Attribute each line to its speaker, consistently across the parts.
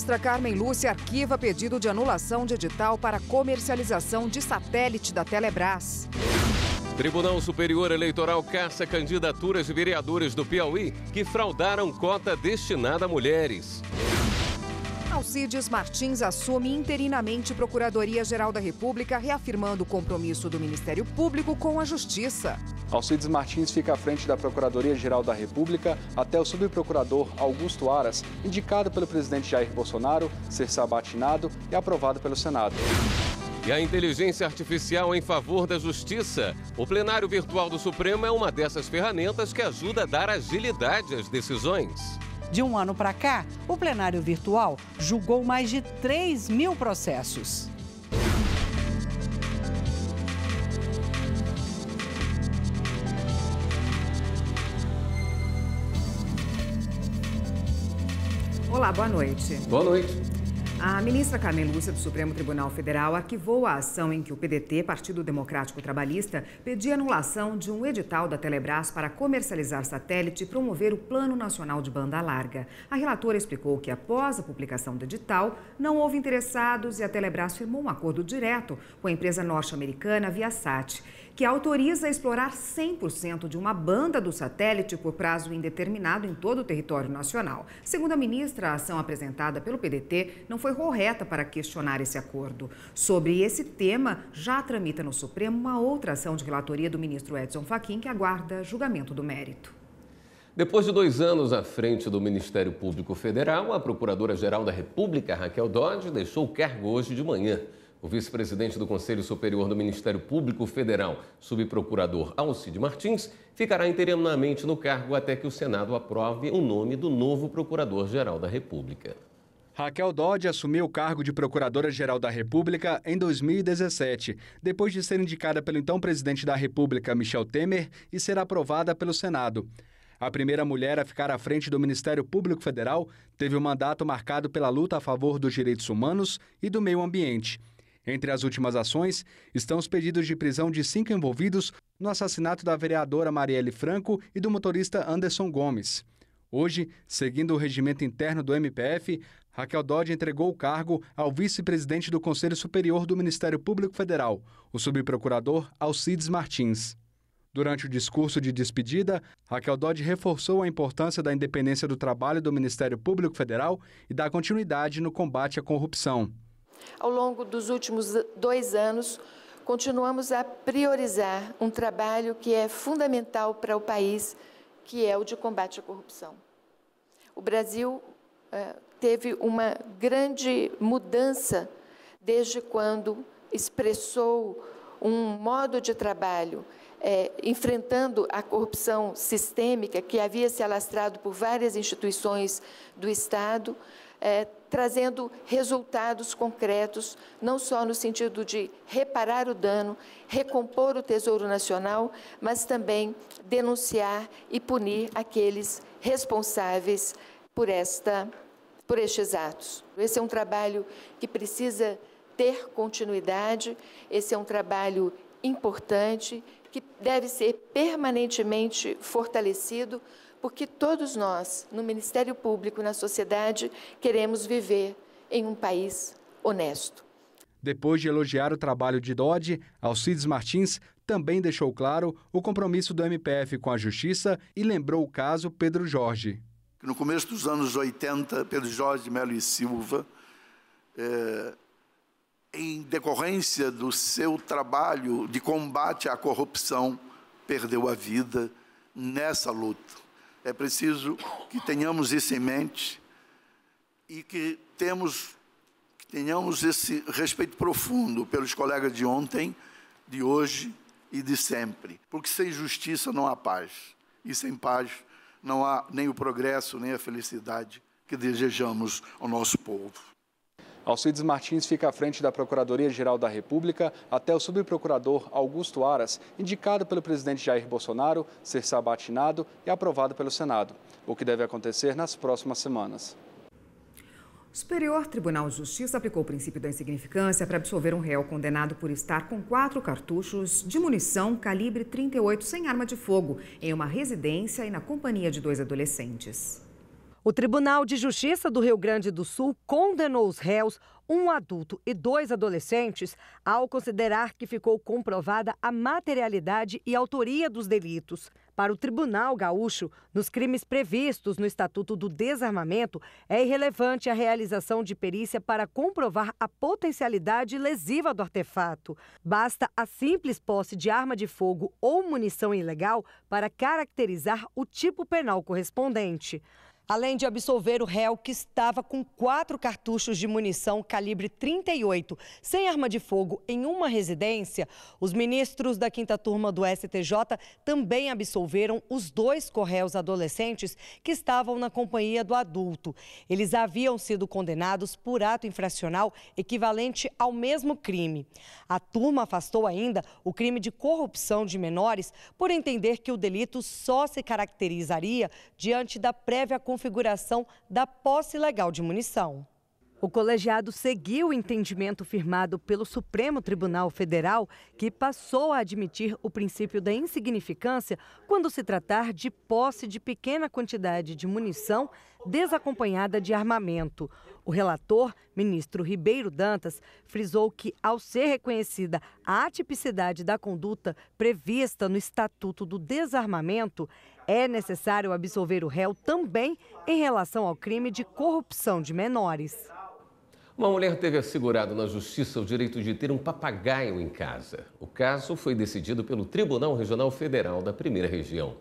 Speaker 1: Ministra Carmen Lúcia arquiva pedido de anulação de edital para comercialização de satélite da Telebrás.
Speaker 2: Tribunal Superior Eleitoral caça candidaturas de vereadores do Piauí que fraudaram cota destinada a mulheres.
Speaker 1: Alcides Martins assume interinamente Procuradoria-Geral da República, reafirmando o compromisso do Ministério Público com a Justiça.
Speaker 3: Alcides Martins fica à frente da Procuradoria-Geral da República até o subprocurador Augusto Aras, indicado pelo presidente Jair Bolsonaro, ser sabatinado e aprovado pelo Senado.
Speaker 2: E a inteligência artificial em favor da justiça. O plenário virtual do Supremo é uma dessas ferramentas que ajuda a dar agilidade às decisões.
Speaker 4: De um ano para cá, o plenário virtual julgou mais de 3.000 processos.
Speaker 1: Olá, boa noite.
Speaker 2: Boa noite.
Speaker 1: A ministra Carmen Lúcia do Supremo Tribunal Federal arquivou a ação em que o PDT, Partido Democrático Trabalhista, pedia anulação de um edital da Telebrás para comercializar satélite e promover o Plano Nacional de Banda Larga. A relatora explicou que, após a publicação do edital, não houve interessados e a Telebrás firmou um acordo direto com a empresa norte-americana Viasat, que autoriza a explorar 100% de uma banda do satélite por prazo indeterminado em todo o território nacional. Segundo a ministra, a ação apresentada pelo PDT não foi correta para questionar esse acordo. Sobre esse tema, já tramita no Supremo uma outra ação de relatoria do ministro Edson Fachin, que aguarda julgamento do mérito.
Speaker 2: Depois de 2 anos à frente do Ministério Público Federal, a Procuradora-Geral da República, Raquel Dodge, deixou o cargo hoje de manhã. O vice-presidente do Conselho Superior do Ministério Público Federal, subprocurador Alcides Martins, ficará interinamente no cargo até que o Senado aprove o nome do novo Procurador-Geral da República.
Speaker 3: Raquel Dodge assumiu o cargo de Procuradora-Geral da República em 2017, depois de ser indicada pelo então presidente da República, Michel Temer, e ser aprovada pelo Senado. A primeira mulher a ficar à frente do Ministério Público Federal teve um mandato marcado pela luta a favor dos direitos humanos e do meio ambiente. Entre as últimas ações estão os pedidos de prisão de 5 envolvidos no assassinato da vereadora Marielle Franco e do motorista Anderson Gomes. Hoje, seguindo o regimento interno do MPF, Raquel Dodge entregou o cargo ao vice-presidente do Conselho Superior do Ministério Público Federal, o subprocurador Alcides Martins. Durante o discurso de despedida, Raquel Dodge reforçou a importância da independência do trabalho do Ministério Público Federal e da continuidade no combate à corrupção.
Speaker 5: Ao longo dos últimos 2 anos, continuamos a priorizar um trabalho que é fundamental para o país, que é o de combate à corrupção. O Brasil teve uma grande mudança desde quando expressou um modo de trabalho enfrentando a corrupção sistêmica que havia se alastrado por várias instituições do Estado, trazendo resultados concretos, não só no sentido de reparar o dano, recompor o Tesouro Nacional, mas também denunciar e punir aqueles responsáveis por estes atos. Esse é um trabalho que precisa ter continuidade, esse é um trabalho importante, que deve ser permanentemente fortalecido, porque todos nós, no Ministério Público e na sociedade, queremos viver em um país honesto.
Speaker 3: Depois de elogiar o trabalho de Dodge, Alcides Martins também deixou claro o compromisso do MPF com a Justiça e lembrou o caso Pedro Jorge.
Speaker 6: No começo dos anos 80, Pedro Jorge de Melo e Silva, em decorrência do seu trabalho de combate à corrupção, perdeu a vida nessa luta. É preciso que tenhamos isso em mente e que tenhamos esse respeito profundo pelos colegas de ontem, de hoje e de sempre. Porque sem justiça não há paz. E sem paz não há nem o progresso, nem a felicidade que desejamos ao nosso povo.
Speaker 3: Alcides Martins fica à frente da Procuradoria-Geral da República até o subprocurador Augusto Aras, indicado pelo presidente Jair Bolsonaro, ser sabatinado e aprovado pelo Senado, o que deve acontecer nas próximas semanas.
Speaker 1: O Superior Tribunal de Justiça aplicou o princípio da insignificância para absolver um réu condenado por estar com 4 cartuchos de munição calibre 38 sem arma de fogo em uma residência e na companhia de 2 adolescentes.
Speaker 7: O Tribunal de Justiça do Rio Grande do Sul condenou os réus, um adulto e 2 adolescentes, ao considerar que ficou comprovada a materialidade e autoria dos delitos. Para o Tribunal Gaúcho, nos crimes previstos no Estatuto do Desarmamento, é irrelevante a realização de perícia para comprovar a potencialidade lesiva do artefato. Basta a simples posse de arma de fogo ou munição ilegal para caracterizar o tipo penal correspondente. Além de absolver o réu que estava com 4 cartuchos de munição calibre 38 sem arma de fogo em uma residência, os ministros da 5ª turma do STJ também absolveram os 2 corréus adolescentes que estavam na companhia do adulto. Eles haviam sido condenados por ato infracional equivalente ao mesmo crime. A turma afastou ainda o crime de corrupção de menores por entender que o delito só se caracterizaria diante da prévia configuração da posse ilegal de munição. O colegiado seguiu o entendimento firmado pelo Supremo Tribunal Federal, que passou a admitir o princípio da insignificância quando se tratar de posse de pequena quantidade de munição desacompanhada de armamento. O relator, ministro Ribeiro Dantas, frisou que, ao ser reconhecida a atipicidade da conduta prevista no Estatuto do Desarmamento, é necessário absolver o réu também em relação ao crime de corrupção de menores.
Speaker 2: Uma mulher teve assegurado na Justiça o direito de ter um papagaio em casa. O caso foi decidido pelo Tribunal Regional Federal da 1ª Região.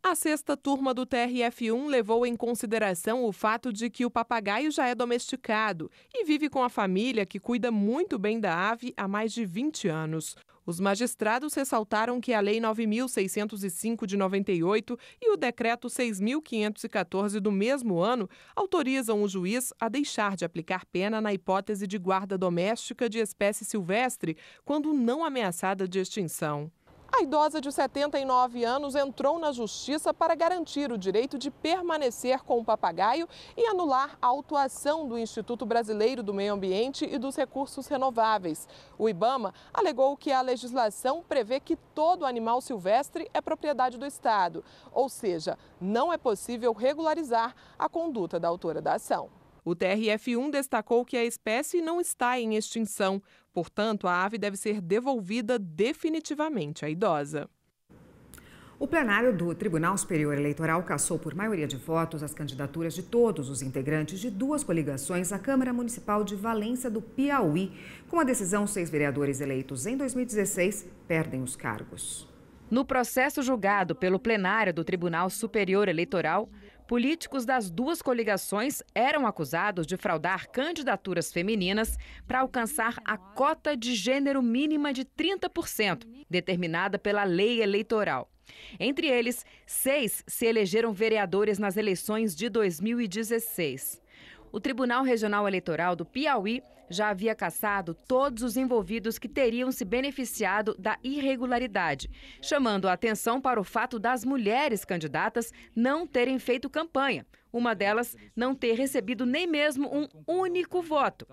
Speaker 8: A 6ª turma do TRF1 levou em consideração o fato de que o papagaio já é domesticado e vive com a família que cuida muito bem da ave há mais de 20 anos. Os magistrados ressaltaram que a Lei 9.605 de 98 e o Decreto 6.514 do mesmo ano autorizam o juiz a deixar de aplicar pena na hipótese de guarda doméstica de espécie silvestre, quando não ameaçada de extinção. A idosa de 79 anos entrou na justiça para garantir o direito de permanecer com o papagaio e anular a autuação do Instituto Brasileiro do Meio Ambiente e dos Recursos Renováveis. O IBAMA alegou que a legislação prevê que todo animal silvestre é propriedade do Estado, ou seja, não é possível regularizar a conduta da autora da ação. O TRF1 destacou que a espécie não está em extinção, portanto, a ave deve ser devolvida definitivamente à idosa.
Speaker 1: O plenário do Tribunal Superior Eleitoral cassou por maioria de votos as candidaturas de todos os integrantes de 2 coligações à Câmara Municipal de Valença do Piauí. Com a decisão, 6 vereadores eleitos em 2016 perdem os cargos.
Speaker 9: No processo julgado pelo plenário do Tribunal Superior Eleitoral, políticos das 2 coligações eram acusados de fraudar candidaturas femininas para alcançar a cota de gênero mínima de 30%, determinada pela lei eleitoral. Entre eles, 6 se elegeram vereadores nas eleições de 2016. O Tribunal Regional Eleitoral do Piauí já havia cassado todos os envolvidos que teriam se beneficiado da irregularidade, chamando a atenção para o fato das mulheres candidatas não terem feito campanha, uma delas não ter recebido nem mesmo um único voto.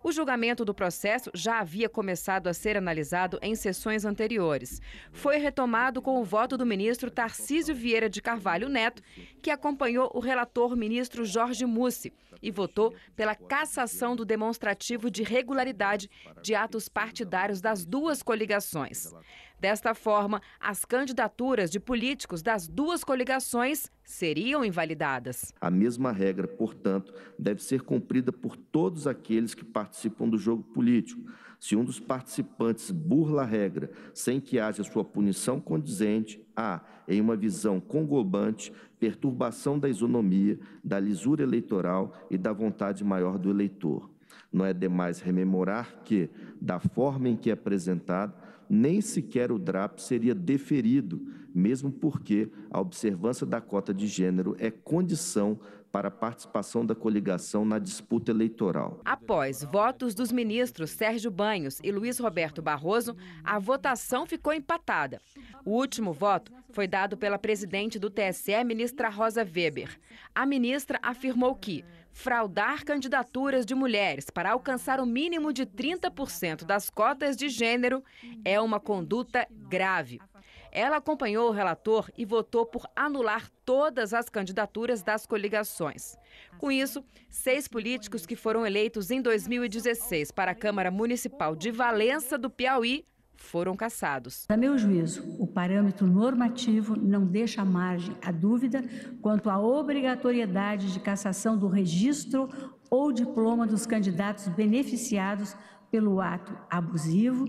Speaker 9: O julgamento do processo já havia começado a ser analisado em sessões anteriores. Foi retomado com o voto do ministro Tarcísio Vieira de Carvalho Neto, que acompanhou o relator ministro Jorge Mussi e votou pela cassação do demonstrativo de regularidade de atos partidários das 2 coligações. Desta forma, as candidaturas de políticos das 2 coligações seriam invalidadas.
Speaker 10: A mesma regra, portanto, deve ser cumprida por todos aqueles que participam do jogo político. Se um dos participantes burla a regra sem que haja sua punição condizente, há, em uma visão conglobante, perturbação da isonomia, da lisura eleitoral e da vontade maior do eleitor. Não é demais rememorar que, da forma em que é apresentado, nem sequer o DRAP seria deferido, mesmo porque a observância da cota de gênero é condição para a participação da coligação na disputa eleitoral.
Speaker 9: Após votos dos ministros Sérgio Banhos e Luiz Roberto Barroso, a votação ficou empatada. O último voto foi dado pela presidente do TSE, ministra Rosa Weber. A ministra afirmou que fraudar candidaturas de mulheres para alcançar o mínimo de 30% das cotas de gênero é uma conduta grave. Ela acompanhou o relator e votou por anular todas as candidaturas das coligações. Com isso, 6 políticos que foram eleitos em 2016 para a Câmara Municipal de Valença do Piauí foram cassados.
Speaker 11: A meu juízo, o parâmetro normativo não deixa margem à dúvida quanto à obrigatoriedade de cassação do registro ou diploma dos candidatos beneficiados pelo ato abusivo,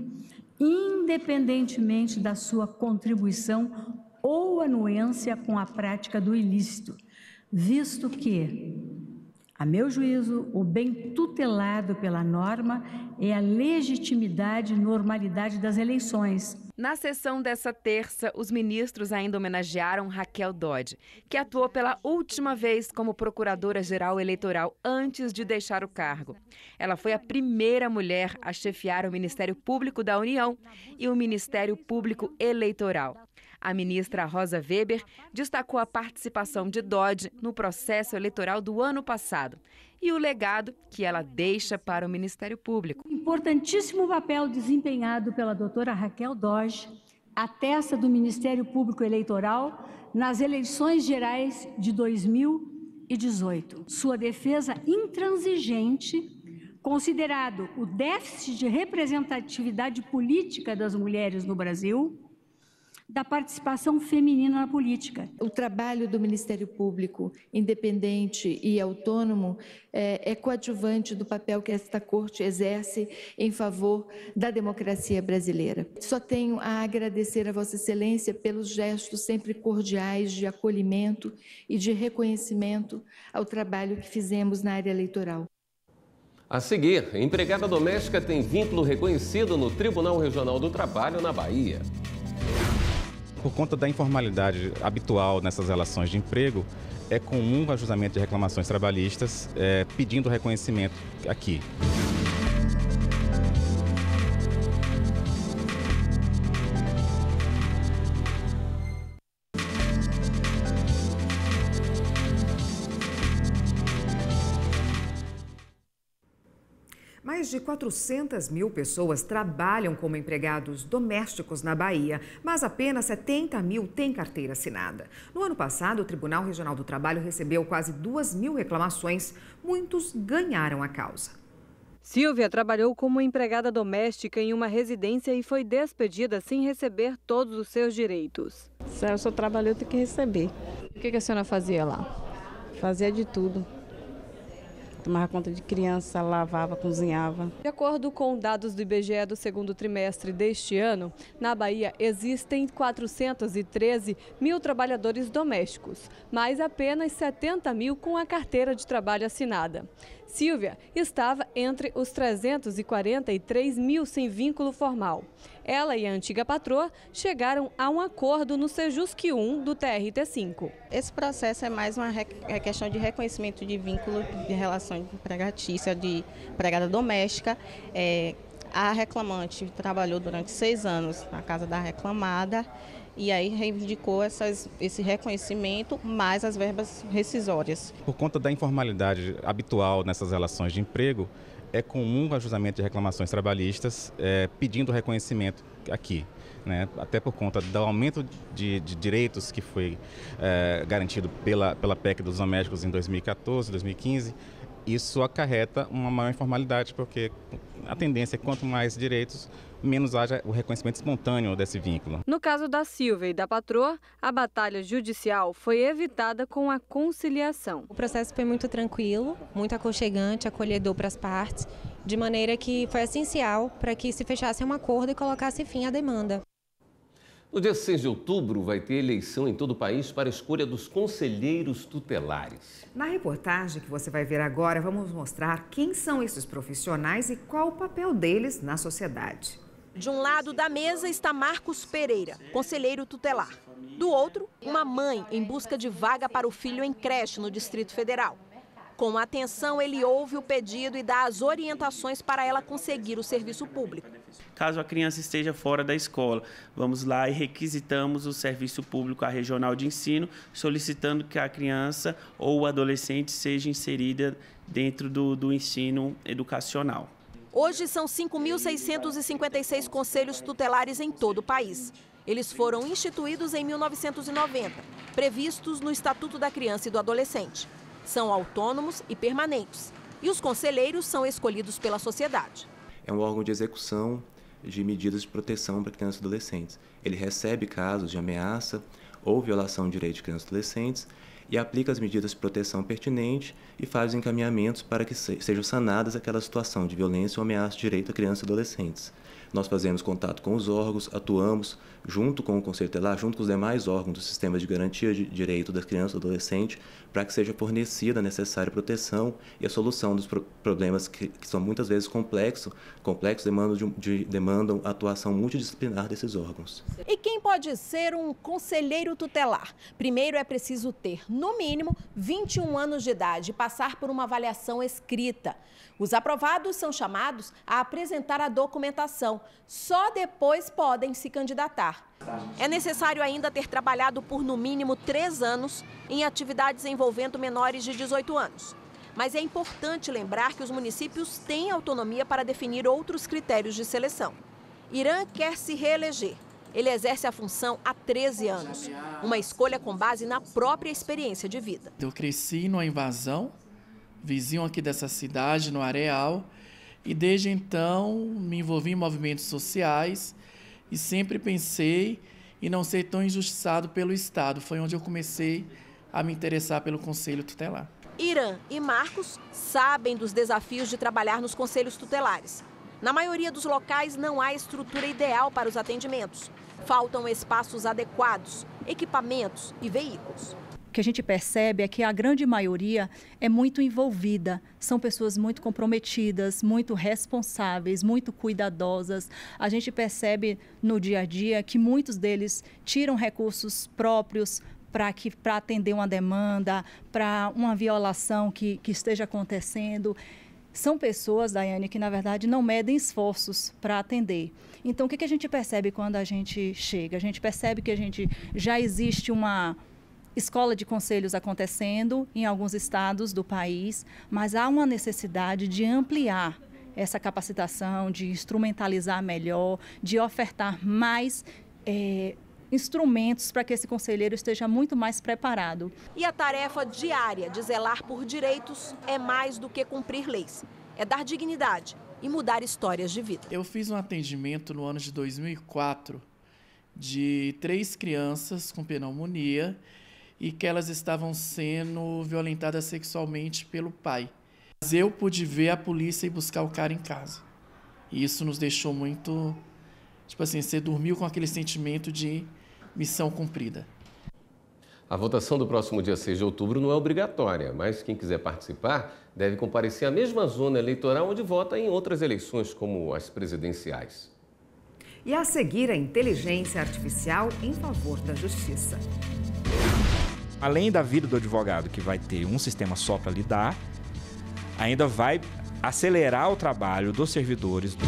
Speaker 11: independentemente da sua contribuição ou anuência com a prática do ilícito, visto que, a meu juízo, o bem tutelado pela norma é a legitimidade e normalidade das eleições.
Speaker 9: Na sessão dessa terça, os ministros ainda homenagearam Raquel Dodge, que atuou pela última vez como procuradora-geral eleitoral antes de deixar o cargo. Ela foi a primeira mulher a chefiar o Ministério Público da União e o Ministério Público Eleitoral. A ministra Rosa Weber destacou a participação de Dodge no processo eleitoral do ano passado e o legado que ela deixa para o Ministério Público.
Speaker 11: Importantíssimo papel desempenhado pela doutora Raquel Dodge, a testa do Ministério Público Eleitoral, nas eleições gerais de 2018. Sua defesa intransigente, considerado o déficit de representatividade política das mulheres no Brasil, da participação feminina na política.
Speaker 5: O trabalho do Ministério Público, independente e autônomo, é coadjuvante do papel que esta Corte exerce em favor da democracia brasileira. Só tenho a agradecer a Vossa Excelência pelos gestos sempre cordiais de acolhimento e de reconhecimento ao trabalho que fizemos na área eleitoral.
Speaker 2: A seguir, empregada doméstica tem vínculo reconhecido no Tribunal Regional do Trabalho na Bahia.
Speaker 12: Por conta da informalidade habitual nessas relações de emprego, é comum o ajustamento de reclamações trabalhistas pedindo reconhecimento aqui.
Speaker 1: Mais de 400 mil pessoas trabalham como empregados domésticos na Bahia, mas apenas 70 mil têm carteira assinada. No ano passado, o Tribunal Regional do Trabalho recebeu quase 2.000 reclamações. Muitos ganharam a causa.
Speaker 7: Silvia trabalhou como empregada doméstica em uma residência e foi despedida sem receber todos os seus direitos.
Speaker 13: Se eu só trabalhei, eu tenho que receber.
Speaker 14: O que a senhora fazia lá?
Speaker 13: Fazia de tudo. Tomava conta de criança, lavava, cozinhava.
Speaker 7: De acordo com dados do IBGE do segundo trimestre deste ano, na Bahia existem 413 mil trabalhadores domésticos, mas apenas 70 mil com a carteira de trabalho assinada. Silvia estava entre os 343 mil sem vínculo formal. Ela e a antiga patroa chegaram a um acordo no Sejusc 1 do TRT5.
Speaker 13: Esse processo é mais uma questão de reconhecimento de vínculo de relação empregatícia, de empregada doméstica. A reclamante trabalhou durante 6 anos na casa da reclamada e aí reivindicou esse reconhecimento mais as verbas rescisórias.
Speaker 12: Por conta da informalidade habitual nessas relações de emprego, é comum o ajustamento de reclamações trabalhistas pedindo reconhecimento aqui, né? Até por conta do aumento de direitos que foi garantido pela PEC dos domésticos em 2014, 2015, isso acarreta uma maior informalidade, porque a tendência é que quanto mais direitos, menos haja o reconhecimento espontâneo desse vínculo.
Speaker 7: No caso da Silvia e da patroa, a batalha judicial foi evitada com a conciliação.
Speaker 15: O processo foi muito tranquilo, muito aconchegante, acolhedor para as partes, de maneira que foi essencial para que se fechasse um acordo e colocasse fim à demanda.
Speaker 2: No dia 6 de outubro, vai ter eleição em todo o país para a escolha dos conselheiros tutelares.
Speaker 1: Na reportagem que você vai ver agora, vamos mostrar quem são esses profissionais e qual o papel deles na sociedade.
Speaker 16: De um lado da mesa está Marcos Pereira, conselheiro tutelar. Do outro, uma mãe em busca de vaga para o filho em creche no Distrito Federal. Com atenção, ele ouve o pedido e dá as orientações para ela conseguir o serviço público.
Speaker 17: Caso a criança esteja fora da escola, vamos lá e requisitamos o Serviço Público Regional de Ensino, solicitando que a criança ou o adolescente seja inserida dentro do ensino educacional.
Speaker 16: Hoje são 5.656 conselhos tutelares em todo o país. Eles foram instituídos em 1990, previstos no Estatuto da Criança e do Adolescente. São autônomos e permanentes, e os conselheiros são escolhidos pela sociedade.
Speaker 18: É um órgão de execução de medidas de proteção para crianças e adolescentes. Ele recebe casos de ameaça ou violação de direitos de crianças e adolescentes e aplica as medidas de proteção pertinentes e faz os encaminhamentos para que sejam sanadas aquela situação de violência ou ameaça de direito a crianças e adolescentes. Nós fazemos contato com os órgãos, atuamos junto com o Conselho Tutelar, junto com os demais órgãos do sistema de garantia de direito das crianças e adolescentes, para que seja fornecida a necessária proteção e a solução dos problemas que são muitas vezes complexos demandam a atuação multidisciplinar desses órgãos.
Speaker 16: E quem pode ser um conselheiro tutelar? Primeiro é preciso ter, no mínimo, 21 anos de idade e passar por uma avaliação escrita. Os aprovados são chamados a apresentar a documentação. Só depois podem se candidatar. É necessário ainda ter trabalhado por no mínimo 3 anos em atividades envolvendo menores de 18 anos. Mas é importante lembrar que os municípios têm autonomia para definir outros critérios de seleção. Irã quer se reeleger. Ele exerce a função há 13 anos. Uma escolha com base na própria experiência de vida.
Speaker 19: Eu cresci numa invasão, vizinho aqui dessa cidade, no Areal, e desde então me envolvi em movimentos sociais e sempre pensei em não ser tão injustiçado pelo Estado. Foi onde eu comecei a me interessar pelo Conselho Tutelar.
Speaker 16: Irã e Marcos sabem dos desafios de trabalhar nos conselhos tutelares. Na maioria dos locais não há estrutura ideal para os atendimentos. Faltam espaços adequados, equipamentos e veículos.
Speaker 20: O que a gente percebe é que a grande maioria é muito envolvida. São pessoas muito comprometidas, muito responsáveis, muito cuidadosas. A gente percebe no dia a dia que muitos deles tiram recursos próprios para atender uma demanda, para uma violação que esteja acontecendo. São pessoas, Daiane, que na verdade não medem esforços para atender. Então, o que a gente percebe quando a gente chega? A gente percebe que já existe uma escola de conselhos acontecendo em alguns estados do país, mas há uma necessidade de ampliar essa capacitação, de instrumentalizar melhor, de ofertar mais instrumentos para que esse conselheiro esteja muito mais preparado.
Speaker 16: E a tarefa diária de zelar por direitos é mais do que cumprir leis. É dar dignidade e mudar histórias de vida.
Speaker 19: Eu fiz um atendimento no ano de 2004 de 3 crianças com pneumonia e que elas estavam sendo violentadas sexualmente pelo pai. Mas eu pude ver a polícia ir buscar o cara em casa. E isso nos deixou muito... Tipo assim, você dormiu com aquele sentimento de missão cumprida.
Speaker 2: A votação do próximo dia 6 de outubro não é obrigatória, mas quem quiser participar deve comparecer à mesma zona eleitoral onde vota em outras eleições, como as presidenciais.
Speaker 1: E a seguir, a inteligência artificial em favor da justiça.
Speaker 21: Além da vida do advogado, que vai ter um sistema só para lidar, ainda vai acelerar o trabalho dos servidores do...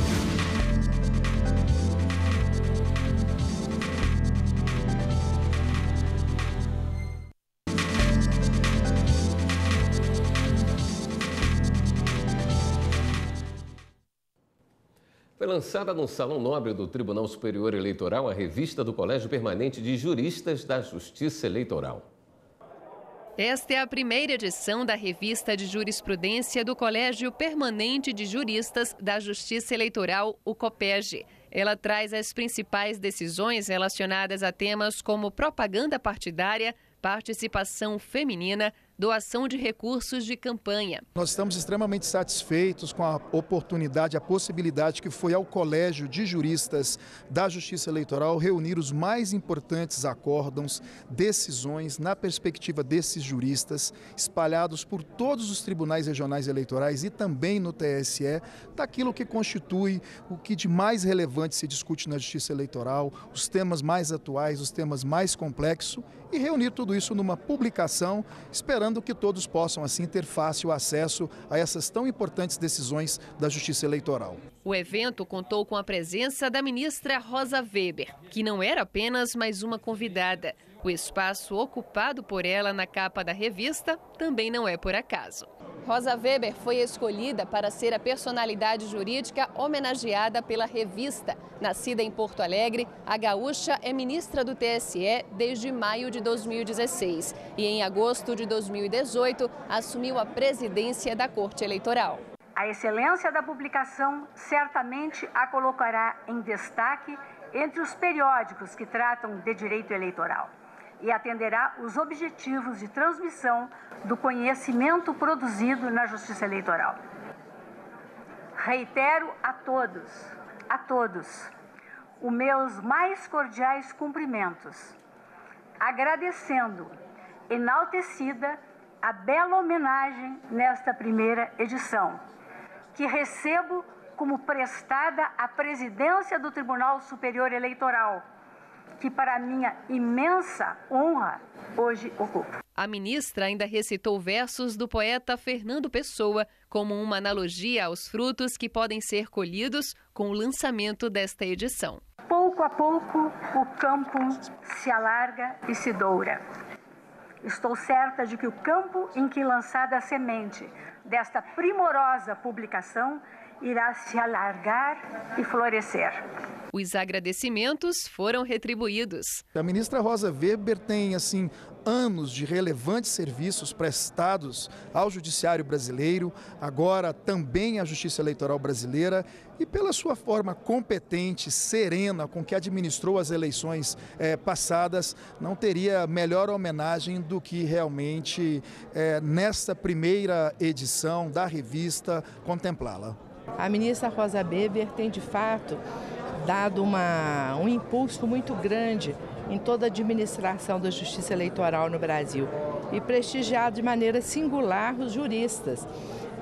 Speaker 2: Foi lançada no Salão Nobre do Tribunal Superior Eleitoral a revista do Colégio Permanente de Juristas da Justiça Eleitoral.
Speaker 22: Esta é a primeira edição da revista de jurisprudência do Colégio Permanente de Juristas da Justiça Eleitoral, o COPEG. Ela traz as principais decisões relacionadas a temas como propaganda partidária, participação feminina, doação de recursos de campanha.
Speaker 23: Nós estamos extremamente satisfeitos com a oportunidade, a possibilidade que foi ao Colégio de Juristas da Justiça Eleitoral reunir os mais importantes acórdãos, decisões na perspectiva desses juristas, espalhados por todos os tribunais regionais eleitorais e também no TSE, daquilo que constitui o que de mais relevante se discute na Justiça Eleitoral, os temas mais atuais, os temas mais complexos, e reunir tudo isso numa publicação, esperando que todos possam, assim, ter fácil acesso a essas tão importantes decisões da Justiça Eleitoral.
Speaker 22: O evento contou com a presença da ministra Rosa Weber, que não era apenas mais uma convidada. O espaço ocupado por ela na capa da revista também não é por acaso. Rosa Weber foi escolhida para ser a personalidade jurídica homenageada pela revista. Nascida em Porto Alegre, a gaúcha é ministra do TSE desde maio de 2016 e em agosto de 2018 assumiu a presidência da Corte Eleitoral.
Speaker 3: A excelência da publicação certamente a colocará em destaque entre os periódicos que tratam de direito eleitoral e atenderá os objetivos de transmissão do conhecimento produzido na Justiça Eleitoral. Reitero a todos, os meus mais cordiais cumprimentos, agradecendo, enaltecida, a bela homenagem nesta primeira edição, que recebo como prestada à presidência do Tribunal Superior Eleitoral, que para minha imensa honra hoje ocupo.
Speaker 22: A ministra ainda recitou versos do poeta Fernando Pessoa como uma analogia aos frutos que podem ser colhidos com o lançamento desta edição.
Speaker 3: Pouco a pouco o campo se alarga e se doura. Estou certa de que o campo em que lançada a semente desta primorosa publicação irá se alargar e florescer.
Speaker 22: Os agradecimentos foram retribuídos.
Speaker 23: A ministra Rosa Weber tem, anos de relevantes serviços prestados ao Judiciário brasileiro, agora também à Justiça Eleitoral brasileira, e pela sua forma competente, serena, com que administrou as eleições passadas, não teria melhor homenagem do que realmente, nesta primeira edição da revista, contemplá-la.
Speaker 4: A ministra Rosa Weber tem, de fato, dado um impulso muito grande em toda a administração da Justiça Eleitoral no Brasil e prestigiado de maneira singular os juristas.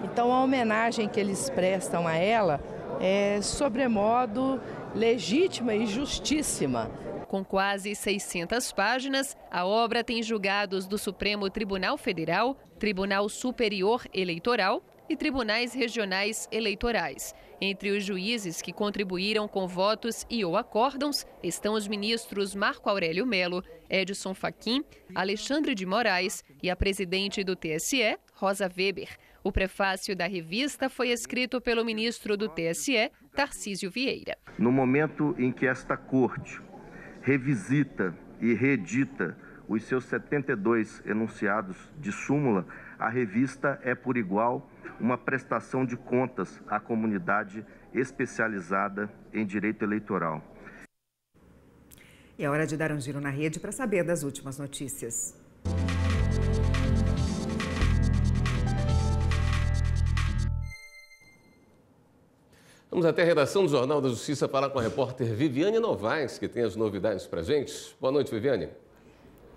Speaker 4: Então, a homenagem que eles prestam a ela é sobremodo legítima e justíssima.
Speaker 22: Com quase 600 páginas, a obra tem julgados do Supremo Tribunal Federal, Tribunal Superior Eleitoral e tribunais regionais eleitorais. Entre os juízes que contribuíram com votos e ou acórdãos estão os ministros Marco Aurélio Melo, Edson Fachin, Alexandre de Moraes e a presidente do TSE, Rosa Weber. O prefácio da revista foi escrito pelo ministro do TSE, Tarcísio Vieira.
Speaker 10: No momento em que esta corte revisita e reedita os seus 72 enunciados de súmula, a revista é, por igual, uma prestação de contas à comunidade especializada em direito eleitoral.
Speaker 1: É hora de dar um giro na rede para saber das últimas notícias.
Speaker 2: Vamos até a redação do Jornal da Justiça falar com a repórter Viviane Novaes, que tem as novidades para a gente. Boa noite, Viviane.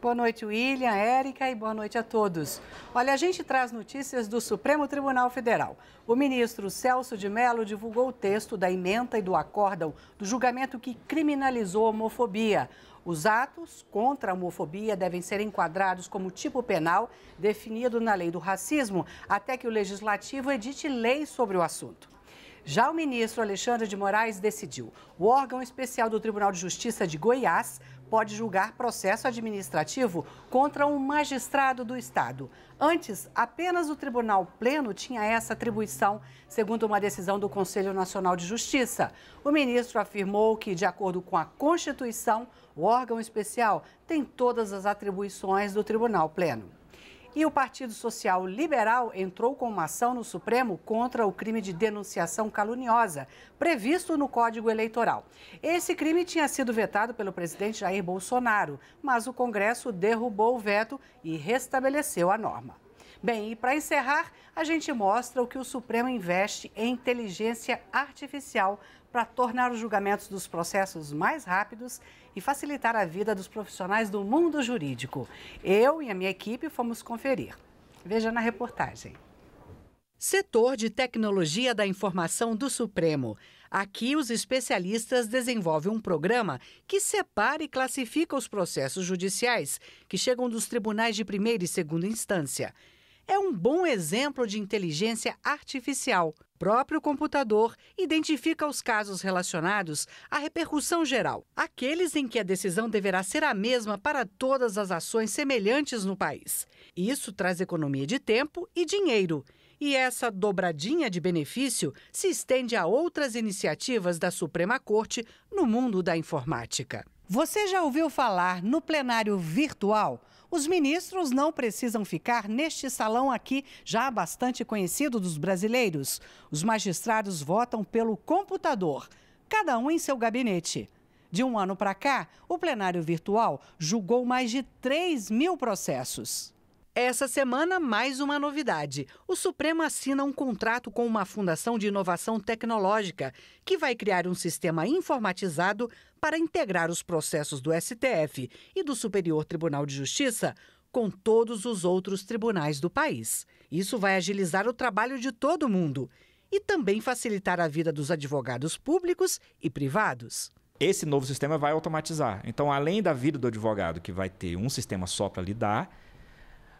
Speaker 6: Boa noite, William, Érica, e boa noite a todos. Olha, a gente traz notícias do Supremo Tribunal Federal. O ministro Celso de Mello divulgou o texto da ementa e do acórdão do julgamento que criminalizou a homofobia. Os atos contra a homofobia devem ser enquadrados como tipo penal definido na lei do racismo, até que o Legislativo edite lei sobre o assunto. Já o ministro Alexandre de Moraes decidiu. O órgão especial do Tribunal de Justiça de Goiás pode julgar processo administrativo contra um magistrado do Estado. Antes, apenas o Tribunal Pleno tinha essa atribuição, segundo uma decisão do Conselho Nacional de Justiça. O ministro afirmou que, de acordo com a Constituição, o órgão especial tem todas as atribuições do Tribunal Pleno. E o Partido Social Liberal entrou com uma ação no Supremo contra o crime de denunciação caluniosa, previsto no Código Eleitoral. Esse crime tinha sido vetado pelo presidente Jair Bolsonaro, mas o Congresso derrubou o veto e restabeleceu a norma. Bem, e para encerrar, a gente mostra o que o Supremo investe em inteligência artificial para tornar os julgamentos dos processos mais rápidos e facilitar a vida dos profissionais do mundo jurídico. Eu e a minha equipe fomos conferir. Veja na reportagem.
Speaker 24: Setor de Tecnologia da Informação do Supremo. Aqui, os especialistas desenvolvem um programa que separa e classifica os processos judiciais que chegam dos tribunais de primeira e segunda instância. É um bom exemplo de inteligência artificial. O próprio computador identifica os casos relacionados à repercussão geral, aqueles em que a decisão deverá ser a mesma para todas as ações semelhantes no país. Isso traz economia de tempo e dinheiro E essa dobradinha de benefício se estende a outras iniciativas da Suprema Corte no mundo da informática. Você já ouviu falar no plenário virtual? Os ministros não precisam ficar neste salão aqui, já bastante conhecido dos brasileiros. Os magistrados votam pelo computador, cada um em seu gabinete. De um ano para cá, o plenário virtual julgou mais de 3.000 processos. Essa semana, mais uma novidade. O Supremo assina um contrato com uma fundação de inovação tecnológica que vai criar um sistema informatizado para integrar os processos do STF e do Superior Tribunal de Justiça com todos os outros tribunais do país. Isso vai agilizar o trabalho de todo mundo e também facilitar a vida dos advogados públicos e privados.
Speaker 21: Esse novo sistema vai automatizar. Então, além da vida do advogado, que vai ter um sistema só para lidar,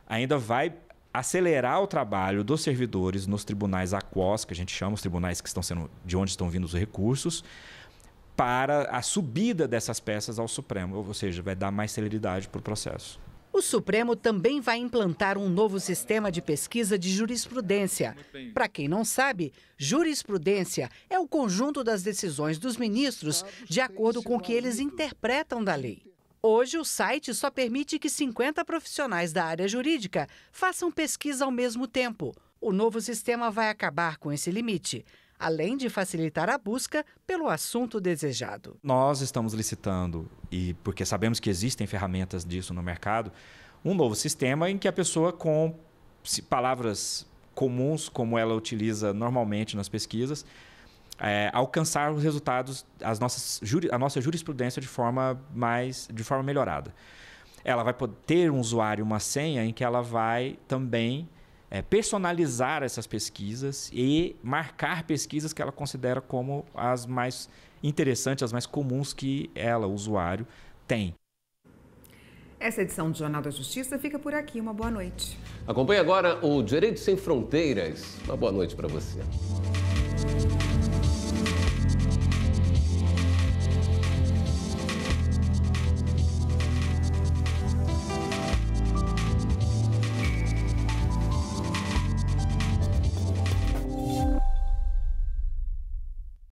Speaker 21: ainda vai acelerar o trabalho dos servidores nos tribunais aquós, que a gente chama os tribunais que estão sendo, de onde estão vindo os recursos, para a subida dessas peças ao Supremo, ou seja, vai dar mais celeridade para o processo.
Speaker 24: O Supremo também vai implantar um novo sistema de pesquisa de jurisprudência. Para quem não sabe, jurisprudência é o conjunto das decisões dos ministros de acordo com o que eles interpretam da lei. Hoje, o site só permite que 50 profissionais da área jurídica façam pesquisa ao mesmo tempo. O novo sistema vai acabar com esse limite, além de facilitar a busca pelo assunto desejado.
Speaker 21: Nós estamos licitando, e porque sabemos que existem ferramentas disso no mercado, um novo sistema em que a pessoa, com palavras comuns, como ela utiliza normalmente nas pesquisas, alcançar os resultados, a nossa jurisprudência de forma melhorada. Ela vai poder ter um usuário, uma senha, em que ela vai também personalizar essas pesquisas e marcar pesquisas que ela considera como as mais interessantes, as mais comuns que ela, o usuário, tem.
Speaker 1: Essa edição do Jornal da Justiça fica por aqui. Uma boa noite.
Speaker 2: Acompanhe agora o Direito Sem Fronteiras. Uma boa noite para você.